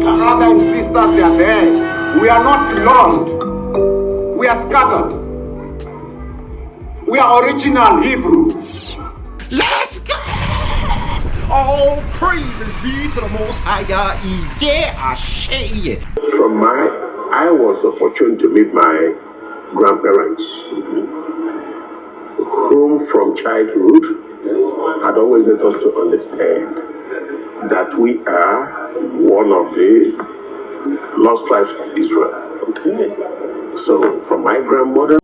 brothers and sisters, they are there. We are not lost. We are scattered. We are original Hebrew. Let's go! All praises be to the Most High God. Yeah, I say it. I was opportune to meet my grandparents, whom from childhood had always made us to understand that we are one of the lost tribes of Israel. Okay. So from my grandmother.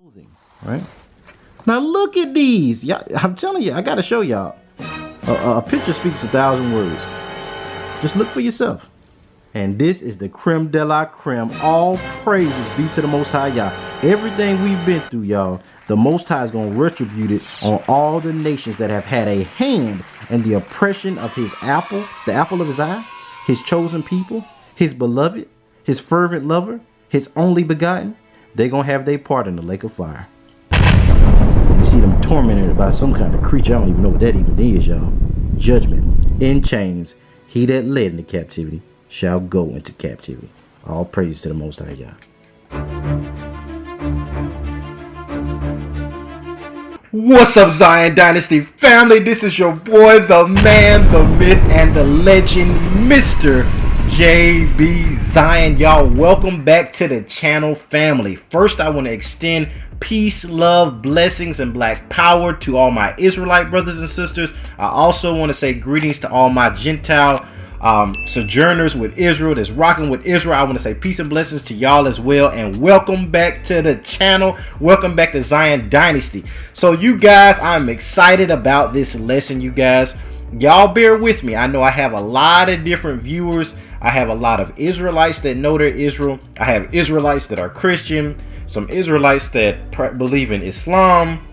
Right. Now look at these. Yeah, I'm telling you, I gotta show y'all. A picture speaks 1,000 words. Just look for yourself. And this is the creme de la creme. All praises be to the Most High, y'all. Everything we've been through, y'all, the Most High is going to retribute it on all the nations that have had a hand in the oppression of his apple, the apple of his eye, his chosen people, his beloved, his fervent lover, his only begotten. They're going to have their part in the lake of fire. You see them tormented by some kind of creature. I don't even know what that even is, y'all. Judgment in chains. He that led into captivity shall go into captivity. All praise to the Most High, y'all. What's up, Zion Dynasty family? This is your boy, the man, the myth, and the legend, Mr. JB Zion. Y'all, welcome back to the channel, family. First, I want to extend peace, love, blessings, and black power to all my Israelite brothers and sisters. I also want to say greetings to all my Gentile sojourners with Israel that's rocking with Israel. I want to say peace and blessings to y'all as well, and welcome back to the channel. Welcome back to Zion Dynasty. So you guys, I'm excited about this lesson. You guys, y'all bear with me. I know I have a lot of different viewers. I have a lot of Israelites that know they're Israel. I have Israelites that are Christian, some Israelites that believe in Islam.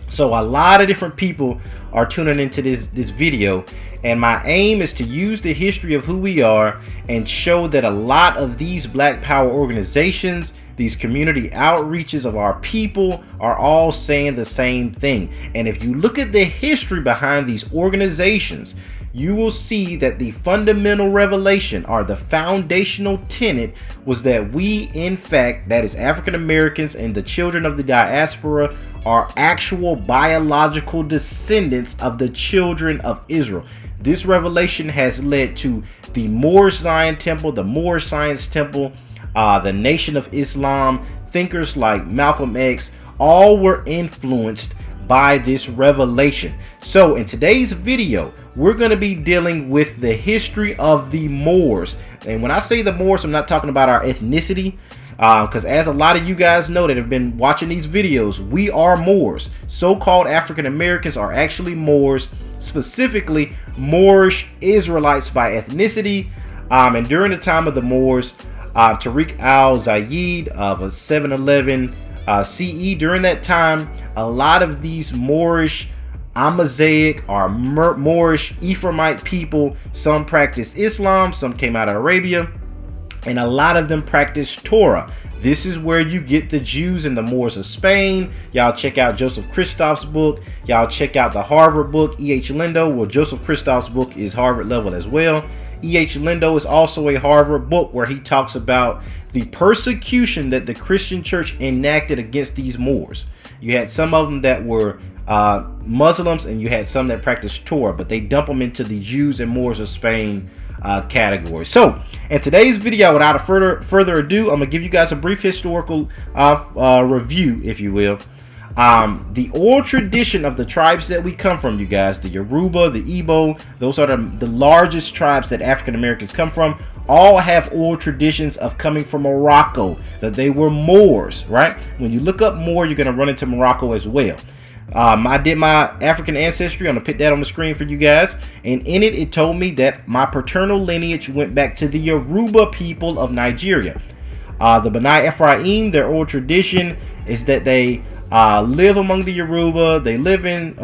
So a lot of different people are tuning into this video, and my aim is to use the history of who we are and show that a lot of these black power organizations, these community outreaches of our people, are all saying the same thing. And if you look at the history behind these organizations, you will see that the fundamental revelation, or the foundational tenet, was that we, in fact, that is African Americans and the children of the diaspora, are actual biological descendants of the children of Israel. This revelation has led to the Moorish Zion Temple, the Moorish Science Temple, the Nation of Islam. Thinkers like Malcolm X, all were influenced by this revelation. So in today's video, we're going to be dealing with the history of the Moors. And when I say the Moors, I'm not talking about our ethnicity, because as a lot of you guys know that have been watching these videos, we are Moors. So-called African Americans are actually Moors, specifically Moorish Israelites by ethnicity. And during the time of the Moors, Tariq al-Zayed of 711 CE, during that time, a lot of these Moorish Amazigh or Moorish Ephraimite people, some practiced Islam, some came out of Arabia, and a lot of them practiced Torah. This is where you get the Jews and the Moors of Spain. Y'all check out Joseph Christoph's book. Y'all check out the Harvard book, E.H. Lindo. Well, Joseph Christoph's book is Harvard level as well. E.H. Lindo is also a Harvard book where he talks about the persecution that the Christian church enacted against these Moors. You had some of them that were Muslims, and you had some that practiced Torah, but they dump them into the Jews and Moors of Spain category. So in today's video, without further ado, I'm gonna give you guys a brief historical review, if you will. The oral tradition of the tribes that we come from, you guys, the Yoruba, the Igbo, those are the largest tribes that African Americans come from, all have oral traditions of coming from Morocco, that they were Moors, right? When you look up Moor, you're gonna run into Morocco as well. I did my African ancestry. I'm gonna put that on the screen for you guys, and in it, it told me that my paternal lineage went back to the Yoruba people of Nigeria. The Bani Ephraim, their oral tradition is that they live among the Yoruba, they live in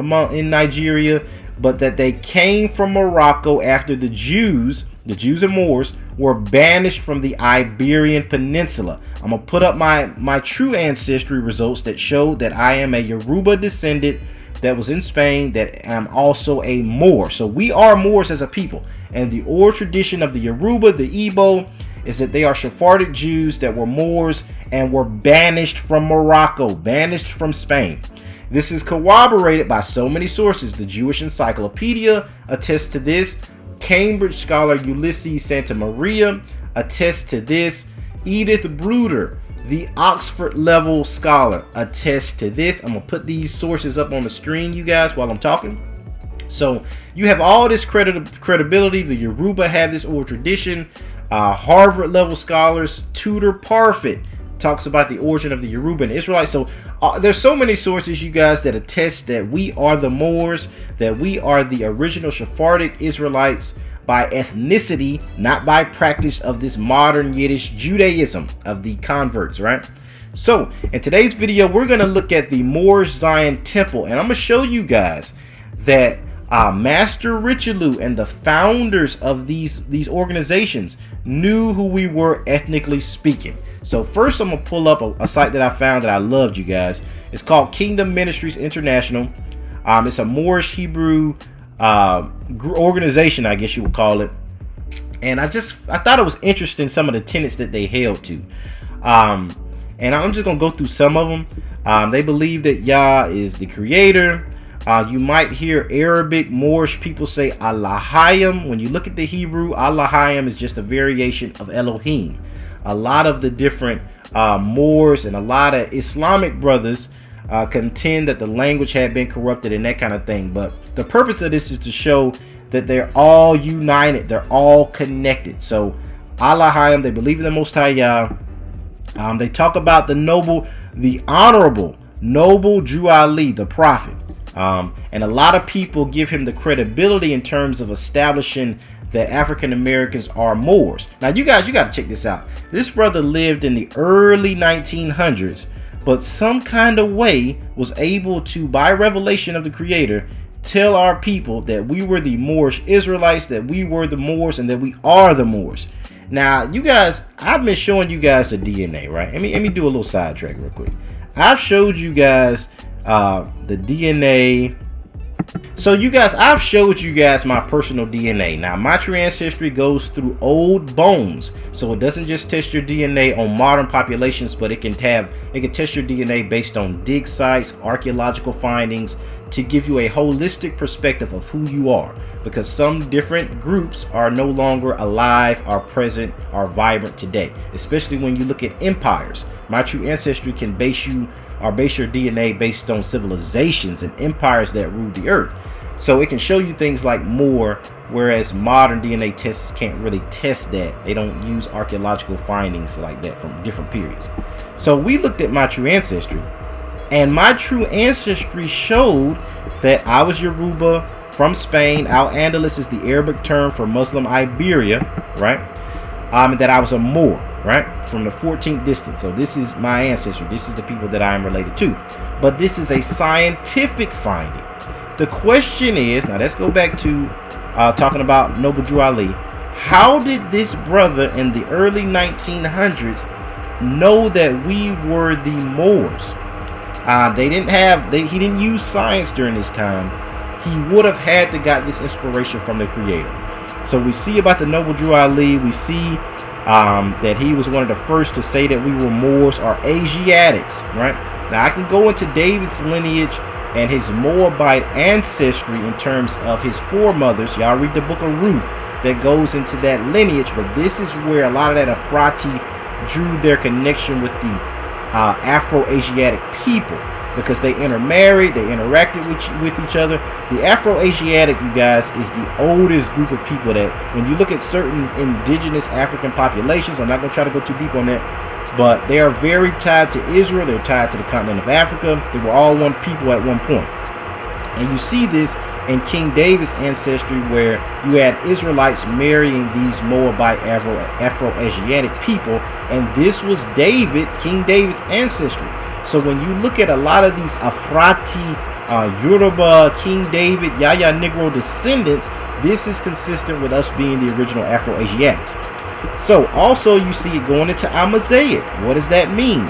Nigeria, but that they came from Morocco after the Jews and Moors were banished from the Iberian Peninsula. I'm gonna put up my true ancestry results that show that I am a Yoruba descendant that was in Spain that am also a Moor. So we are Moors as a people. And the oral tradition of the Yoruba, the Igbo, is that they are Sephardic Jews that were Moors and were banished from Morocco, banished from Spain. This is corroborated by so many sources. The Jewish Encyclopedia attests to this. Cambridge scholar Ulysses Santa Maria attests to this. Edith Bruder, the Oxford level scholar, attests to this. I'm going to put these sources up on the screen, you guys, while I'm talking. So you have all this credibility. The Yoruba have this oral tradition. Harvard level scholars, Tudor Parfit talks about the origin of the Yoruba and Israelites. So there's so many sources, you guys, that attest that we are the Moors, that we are the original Sephardic Israelites by ethnicity, not by practice of this modern Yiddish Judaism of the converts, right? So in today's video, we're going to look at the Moorish Zion Temple, and I'm going to show you guys that Master Richelieu and the founders of these organizations knew who we were ethnically speaking. So first, I'm gonna pull up a site that I found that I loved, you guys. It's called Kingdom Ministries International. It's a Moorish Hebrew organization, I guess you would call it. And I thought it was interesting, some of the tenets that they held to. And I'm just gonna go through some of them. They believe that Yah is the creator. You might hear Arabic Moorish people say Allahayim. When you look at the Hebrew, Allahayim is just a variation of Elohim. A lot of the different Moors and a lot of Islamic brothers contend that the language had been corrupted and that kind of thing. But the purpose of this is to show that they're all united. They're all connected. So Allahayim, they believe in the Most High Yah. They talk about the noble, the honorable, noble Jew Ali, the prophet. And a lot of people give him the credibility in terms of establishing that African Americans are Moors. Now, you guys, you got to check this out. This brother lived in the early 1900s, but some kind of way was able to, by revelation of the Creator, tell our people that we were the Moorish Israelites, that we were the Moors, and that we are the Moors. Now, you guys, I've been showing you guys the DNA, right? Let me do a little sidetrack real quick. I've showed you guys the DNA. So you guys, I've showed you guys my personal DNA. Now, my true ancestry goes through old bones, so it doesn't just test your DNA on modern populations, but it can test your DNA based on dig sites, archaeological findings, to give you a holistic perspective of who you are, because some different groups are no longer alive, are present, are vibrant today, especially when you look at empires. My true ancestry can base your DNA based on civilizations and empires that ruled the earth. So it can show you things like Moor, whereas modern DNA tests can't really test that. They don't use archaeological findings like that from different periods. So we looked at my true ancestry, and my true ancestry showed that I was Yoruba from Spain. Al-Andalus is the Arabic term for Muslim Iberia, right? And that I was a Moor, right, from the 14th distance. So this is my ancestry. This is the people that I am related to. But this is a scientific finding. The question is, now let's go back to talking about Noble Drew Ali. How did this brother in the early 1900s know that we were the Moors? He didn't use science during this time. He would have had to got this inspiration from the Creator. So we see about the Noble Drew Ali. We see that he was one of the first to say that we were Moors or Asiatics, right? Now I can go into David's lineage and his Moabite ancestry in terms of his foremothers. Y'all read the book of Ruth that goes into that lineage, but this is where a lot of that Ephrati drew their connection with the Afro-Asiatic people, because they intermarried, they interacted with each other. The Afro-Asiatic, you guys, is the oldest group of people that, when you look at certain indigenous African populations, I'm not going to try to go too deep on that, but they are very tied to Israel. They're tied to the continent of Africa. They were all one people at one point. And you see this in King David's ancestry, where you had Israelites marrying these Moabite Afro-Asiatic people, and this was King David's ancestry. So when you look at a lot of these Ephrati, Yoruba, King David, Yaya Negro descendants, this is consistent with us being the original Afro-Asiatics. So also you see it going into our mosaic. What does that mean?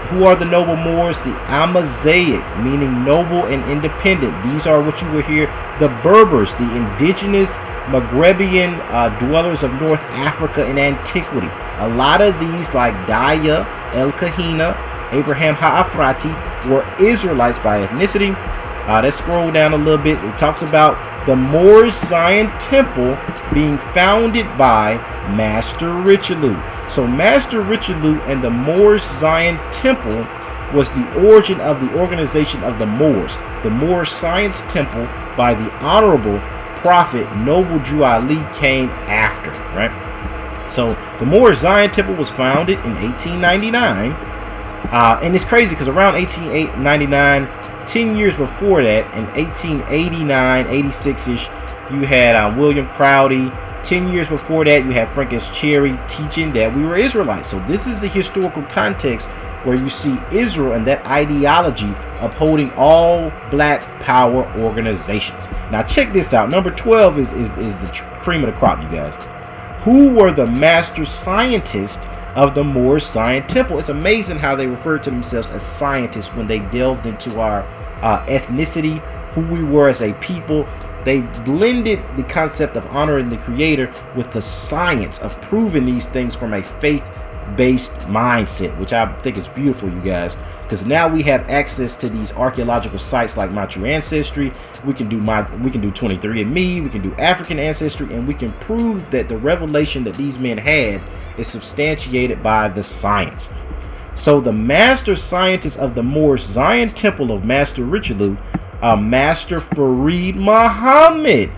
Who are the noble Moors? The Amazigh, meaning noble and independent. These are what you will hear. The Berbers, the indigenous Maghrebian dwellers of North Africa in antiquity. A lot of these, like Daya, El Kahina, Abraham Ha'afrati, were Israelites by ethnicity. Let's scroll down a little bit. It talks about the Moorish Zion Temple being founded by Master Richelieu. So Master Richelieu and the Moorish Zion Temple was the origin of the organization of the Moors. The Moorish Science Temple by the Honorable Prophet Noble Jew Ali came after, right? So the Moorish Zion Temple was founded in 1899. And it's crazy because around 1899, 10 years before that, in 1889, 86-ish, you had William Crowdy. 10 years before that, you had Francis Cherry teaching that we were Israelites. So this is the historical context where you see Israel and that ideology upholding all black power organizations. Now check this out. Number 12 is the cream of the crop, you guys. Who were the master scientists of the Moorish Zion Temple? It's amazing how they referred to themselves as scientists when they delved into our ethnicity, who we were as a people. They blended the concept of honoring the Creator with the science of proving these things from a faith-based mindset, which I think is beautiful, you guys, because now we have access to these archaeological sites like My True Ancestry. We can do 23andMe, we can do African ancestry, and we can prove that the revelation that these men had is substantiated by the science. So the master scientists of the Moorish Zion Temple of Master Richelieu, Master Farid Muhammad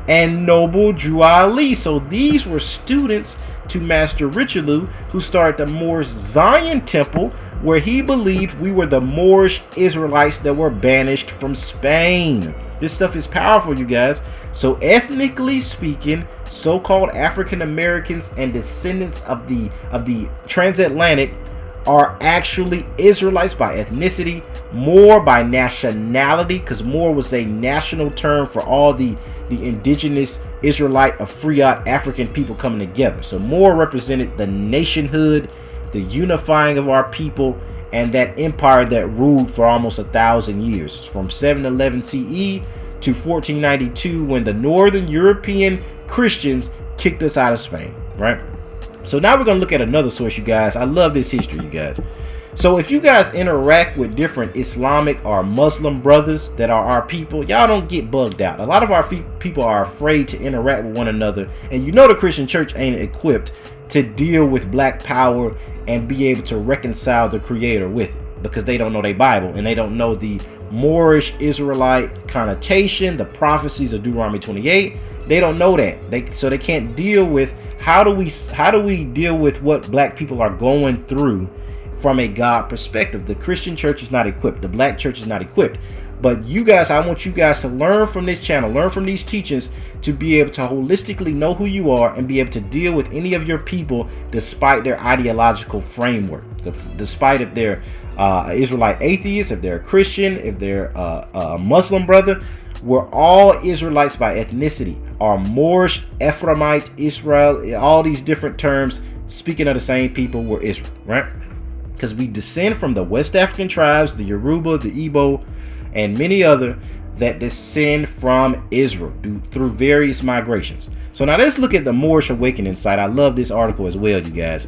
and Noble Jew Ali. So these were students to Master Richelieu, who started the Moorish Zion Temple, where he believed we were the Moorish Israelites that were banished from Spain. This stuff is powerful, you guys. So ethnically speaking, so-called African Americans and descendants of the transatlantic are actually Israelites by ethnicity, Moor by nationality, because Moor was a national term for all the indigenous Israelite Afriyat African people coming together. So Moor represented the nationhood, the unifying of our people, and that empire that ruled for almost 1,000 years, from 711 CE to 1492, when the Northern European Christians kicked us out of Spain, right? So now we're going to look at another source, you guys. I love this history, you guys. So if you guys interact with different Islamic or Muslim brothers that are our people, y'all don't get bugged out. A lot of our people are afraid to interact with one another. And you know the Christian church ain't equipped to deal with black power and be able to reconcile the Creator with it, because they don't know their Bible and they don't know the Moorish Israelite connotation, the prophecies of Deuteronomy 28. They don't know that. So they can't deal with how do we deal with what black people are going through from a God perspective. The Christian church is not equipped. The black church is not equipped. But you guys, I want you guys to learn from this channel, learn from these teachings, to be able to holistically know who you are and be able to deal with any of your people despite their ideological framework, despite if they're Israelite atheist, if they're a Christian, if they're a Muslim brother. We're all Israelites by ethnicity. Our Moorish, Ephraimite, Israel, all these different terms, speaking of the same people, we're Israel, right? Because we descend from the West African tribes, the Yoruba, the Igbo, and many other that descend from Israel through various migrations. So now let's look at the Moorish Awakening site. I love this article as well, you guys.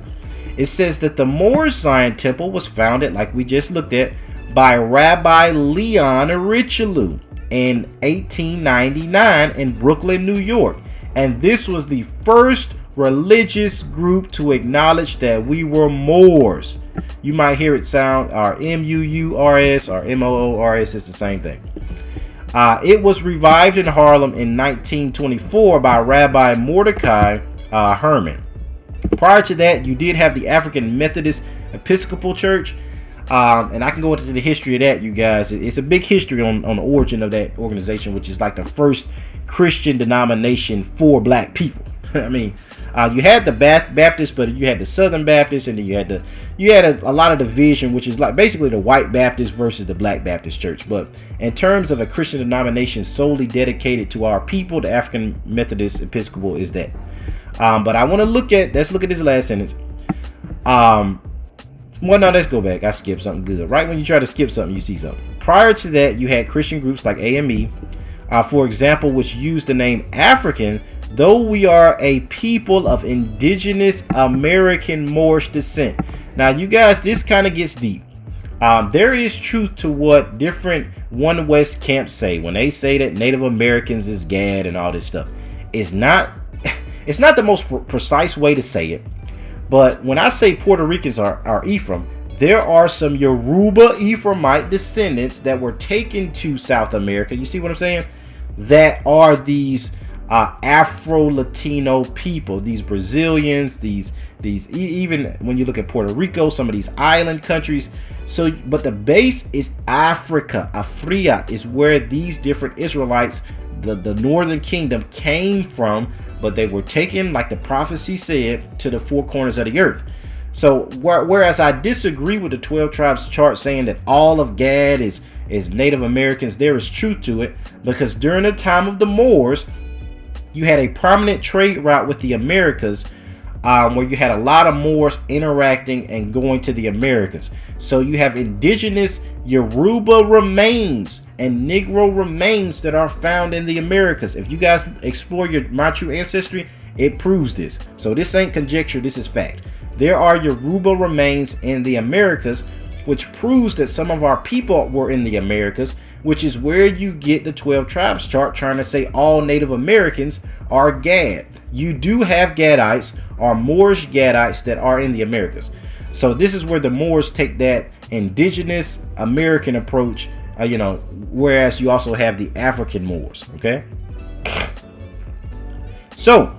It says that the Moorish Zion Temple was founded, like we just looked at, by Rabbi Leon Richelieu in 1899 in Brooklyn, New York. And this was the first religious group to acknowledge that we were Moors. You might hear it sound M-U-U-R-S or M-O-O-R-S. It's the same thing. It was revived in Harlem in 1924 by Rabbi Mordecai Herman. Prior to that, you did have the African Methodist Episcopal Church. And I can go into the history of that, you guys. It's a big history on the origin of that organization, which is like the first Christian denomination for black people. I mean, you had the Baptists, but you had the Southern Baptists, and then you had a lot of division, which is like basically the white Baptist versus the black Baptist church. But in terms of a Christian denomination solely dedicated to our people, the African Methodist Episcopal is that. But I want to let's look at this last sentence. Well, no, let's go back. I skipped something good. Right when you try to skip something, you see something. Prior to that, you had Christian groups like AME, for example, which used the name African, though we are a people of indigenous American Moorish descent. Now, you guys, this kind of gets deep. There is truth to what different One West camps say when they say that Native Americans is Gad and all this stuff. It's not the most precise way to say it. But when I say Puerto Ricans are Ephraim, there are some Yoruba Ephraimite descendants that were taken to South America. You see what I'm saying? That are these Afro-Latino people, these Brazilians, these even when you look at Puerto Rico, some of these island countries. So, but the base is Africa. Afria is where these different Israelites, the northern kingdom, came from. But they were taken, like the prophecy said, to the four corners of the earth. So whereas I disagree with the 12 tribes chart saying that all of Gad is Native Americans, there is truth to it, because during the time of the Moors, you had a prominent trade route with the Americas, where you had a lot of Moors interacting and going to the Americas. So you have indigenous Yoruba remains and Negro remains that are found in the Americas. If you guys explore my true ancestry, it proves this. So this ain't conjecture, this is fact. There are Yoruba remains in the Americas, which proves that some of our people were in the Americas, which is where you get the 12 tribes chart trying to say all Native Americans are Gad. You do have Gadites or Moorish Gadites that are in the Americas. So this is where the Moors take that indigenous American approach, whereas you also have the African Moors. Okay. So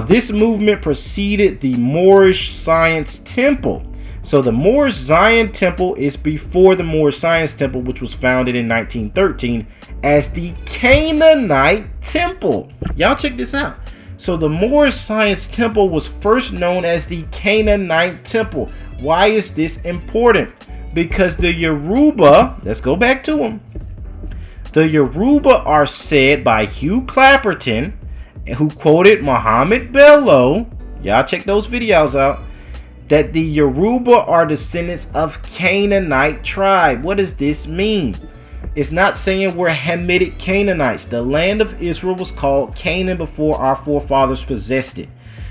this movement preceded the Moorish Science Temple. So the Moorish Zion Temple is before the Moorish Science Temple, which was founded in 1913 as the Canaanite Temple. Y'all check this out. So the Moorish Science Temple was first known as the Canaanite Temple. Why is this important? Because the Yoruba, let's go back to them. The Yoruba are said by Hugh Clapperton, who quoted Muhammad Bello, y'all check those videos out, that the Yoruba are descendants of Canaanite tribe. What does this mean? It's not saying we're Hamitic Canaanites. The land of Israel was called Canaan before our forefathers possessed it.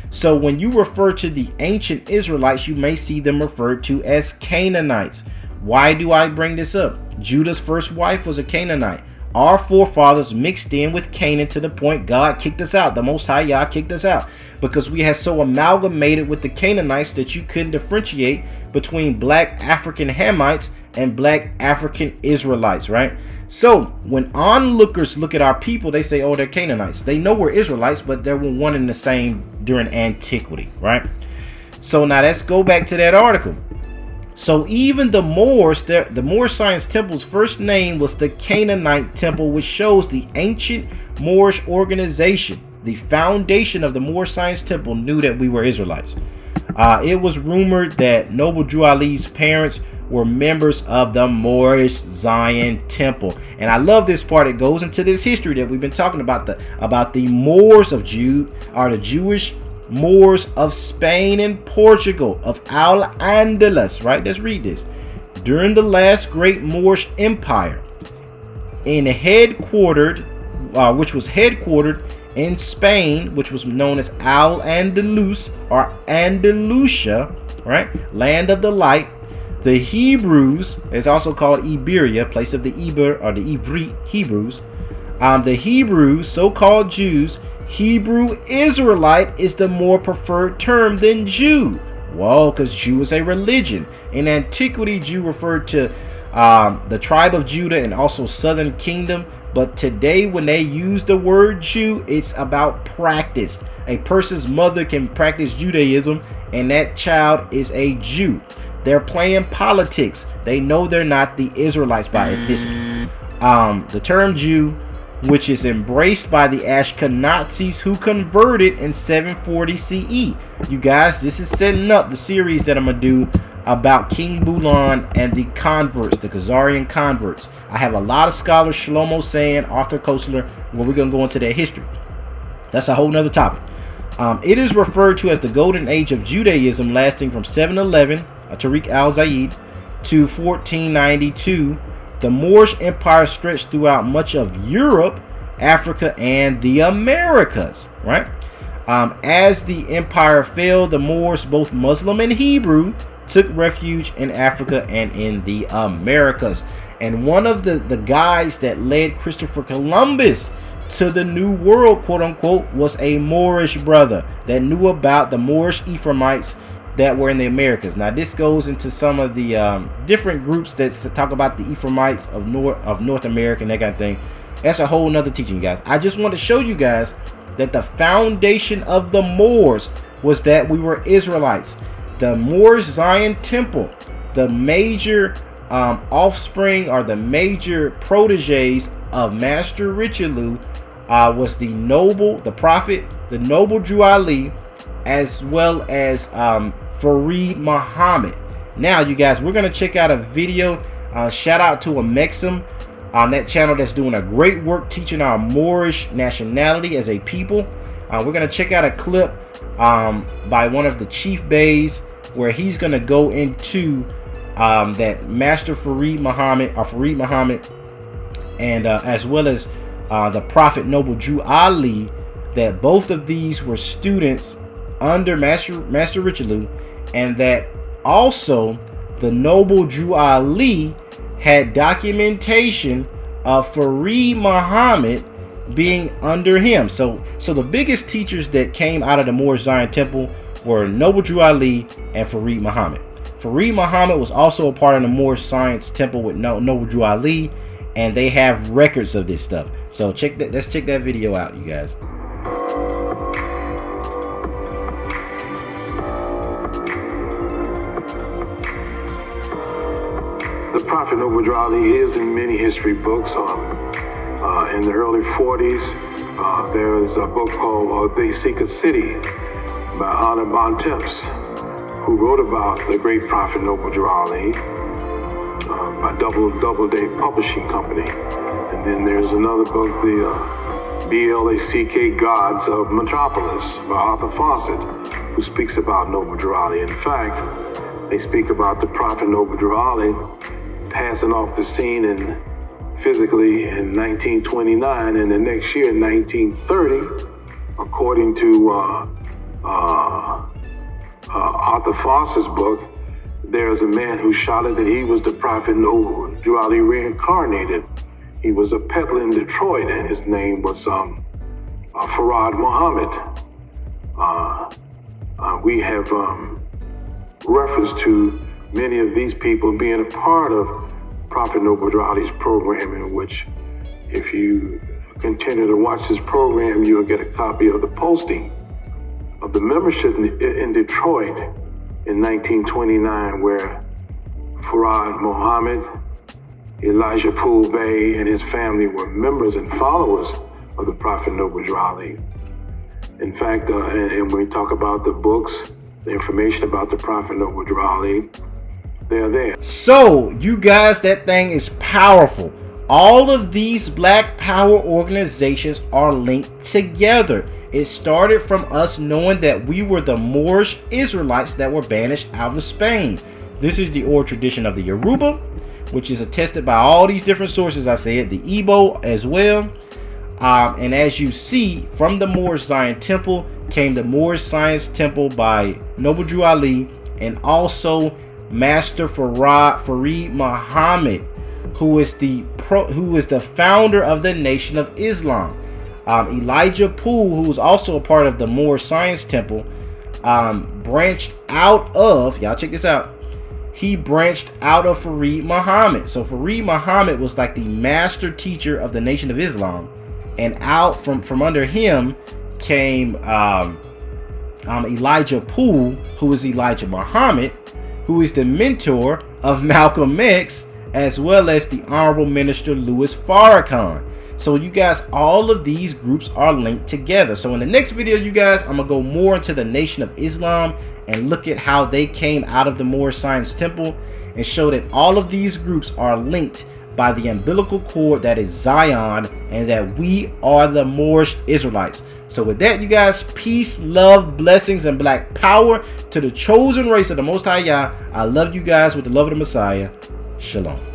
So when you refer to the ancient Israelites, you may see them referred to as Canaanites. Why do I bring this up? Judah's first wife was a Canaanite. Our forefathers mixed in with Canaan to the point God kicked us out. The Most High Yah kicked us out because we had so amalgamated with the Canaanites that you couldn't differentiate between black African Hamites and black African Israelites, right? So when onlookers look at our people, they say, oh, they're Canaanites. They know we're Israelites, but they were one and the same during antiquity, right? So now let's go back to that article. So even the Moors, the Moorish Science Temple's first name was the Canaanite Temple, which shows the ancient Moorish organization. The foundation of the Moorish Science Temple knew that we were Israelites. It was rumored that Noble Drew Ali's parents were members of the Moorish Zion Temple. And I love this part. It goes into this history that we've been talking about, the Moors of the Jewish Moors of Spain and Portugal, of Al-Andalus, right? Let's read this. During the last great Moorish Empire, which was headquartered in Spain, which was known as Al-Andalus or Andalusia, right? Land of the light. The Hebrews, it's also called Iberia, place of the Iber or the Ivri Hebrews. The Hebrews, so-called Jews, Hebrew Israelite is the more preferred term than Jew. Well, because Jew is a religion. In antiquity, Jew referred to the tribe of Judah and also southern kingdom. But today, when they use the word Jew, it's about practice. A person's mother can practice Judaism, and that child is a Jew. They're playing politics. They know they're not the Israelites by ethnicity. The term Jew, which is embraced by the Ashkenazis who converted in 740 CE. You guys, this is setting up the series that I'm going to do about King Bulan and the converts, the Khazarian converts. I have a lot of scholars, Shlomo Sand, Arthur Koestler, where we're going to go into their history. That's a whole nother topic. It is referred to as the Golden Age of Judaism, lasting from 711 Tariq al-Zaid, to 1492, the Moorish Empire stretched throughout much of Europe, Africa, and the Americas, right? As the empire fell, the Moors, both Muslim and Hebrew, took refuge in Africa and in the Americas. And one of the guys that led Christopher Columbus to the New World, quote unquote, was a Moorish brother that knew about the Moorish Ephraimites that were in the Americas. Now this goes into some of the different groups that talk about the Ephraimites of North America and that kind of thing. That's a whole nother teaching, guys. I just want to show you guys that the foundation of the Moors was that we were Israelites. The Moorish Zion Temple, the major offspring or the major proteges of Master Richelieu, was the prophet, the noble Jew Ali, as well as Farid Muhammad. Now, you guys, we're going to check out a video. Shout out to a Mexim on that channel that's doing a great work teaching our Moorish nationality as a people. We're going to check out a clip by one of the chief beys where he's going to go into that Master Farid Muhammad, and as well as the Prophet Noble Jew Ali, that both of these were students under Master Richelieu, and that also the Noble Jew Ali had documentation of Farid Muhammad being under him. So the biggest teachers that came out of the Moorish Zion Temple were Noble Jew Ali and Farid Muhammad. Farid Muhammad was also a part of the Moorish Science Temple with Noble Jew Ali, and they have records of this stuff. So let's check that video out, you guys. The Prophet Noble Jew Ali is in many history books. In the early 40s, there's a book called They Seek a City by Anna Bontemps, who wrote about the great Prophet Noble Jew Ali by Doubleday Publishing Company. And then there's another book, the BLACK Gods of Metropolis by Arthur Fawcett, who speaks about Noble Jew Ali. In fact, they speak about the Prophet Noble Jew Ali passing off the scene physically in 1929, and the next year in 1930, according to Arthur Fawcett's book, there's a man who shouted that he was the Prophet Noble Jew Ali reincarnated. He was a peddler in Detroit, and his name was Farid Muhammad. We have reference to many of these people being a part of Prophet Noble Jew Ali's program, in which, if you continue to watch this program, you'll get a copy of the posting of the membership in Detroit in 1929, where Farid Muhammad, Elijah Poole Bey, and his family were members and followers of the Prophet Noble Jew Ali. In fact, and when we talk about the books, the information about the Prophet Noble Jew Ali, they're there. So, you guys, that thing is powerful. All of these Black Power organizations are linked together. It started from us knowing that we were the Moorish Israelites that were banished out of Spain. This is the oral tradition of the Yoruba, which is attested by all these different sources. I said the Igbo as well. And as you see, from the Moorish Zion Temple came the Moorish Science Temple by Noble Jew Ali, and also Master Farid Muhammad, who is the founder of the Nation of Islam. Elijah Poole, who was also a part of the Moorish Science Temple, branched out of, y'all check this out, he branched out of Farid Muhammad. So Farid Muhammad was like the master teacher of the Nation of Islam, and out from under him came Elijah Poole, who is Elijah Muhammad, who is the mentor of Malcolm X, as well as the Honorable Minister Louis Farrakhan. So you guys, all of these groups are linked together. So in the next video, you guys, I'm gonna go more into the Nation of Islam and look at how they came out of the Moorish Science Temple, and show that all of these groups are linked by the umbilical cord that is Zion, and that we are the Moorish Israelites. So with that, you guys, peace, love, blessings, and black power to the chosen race of the Most High Yah. I love you guys with the love of the Messiah. Shalom.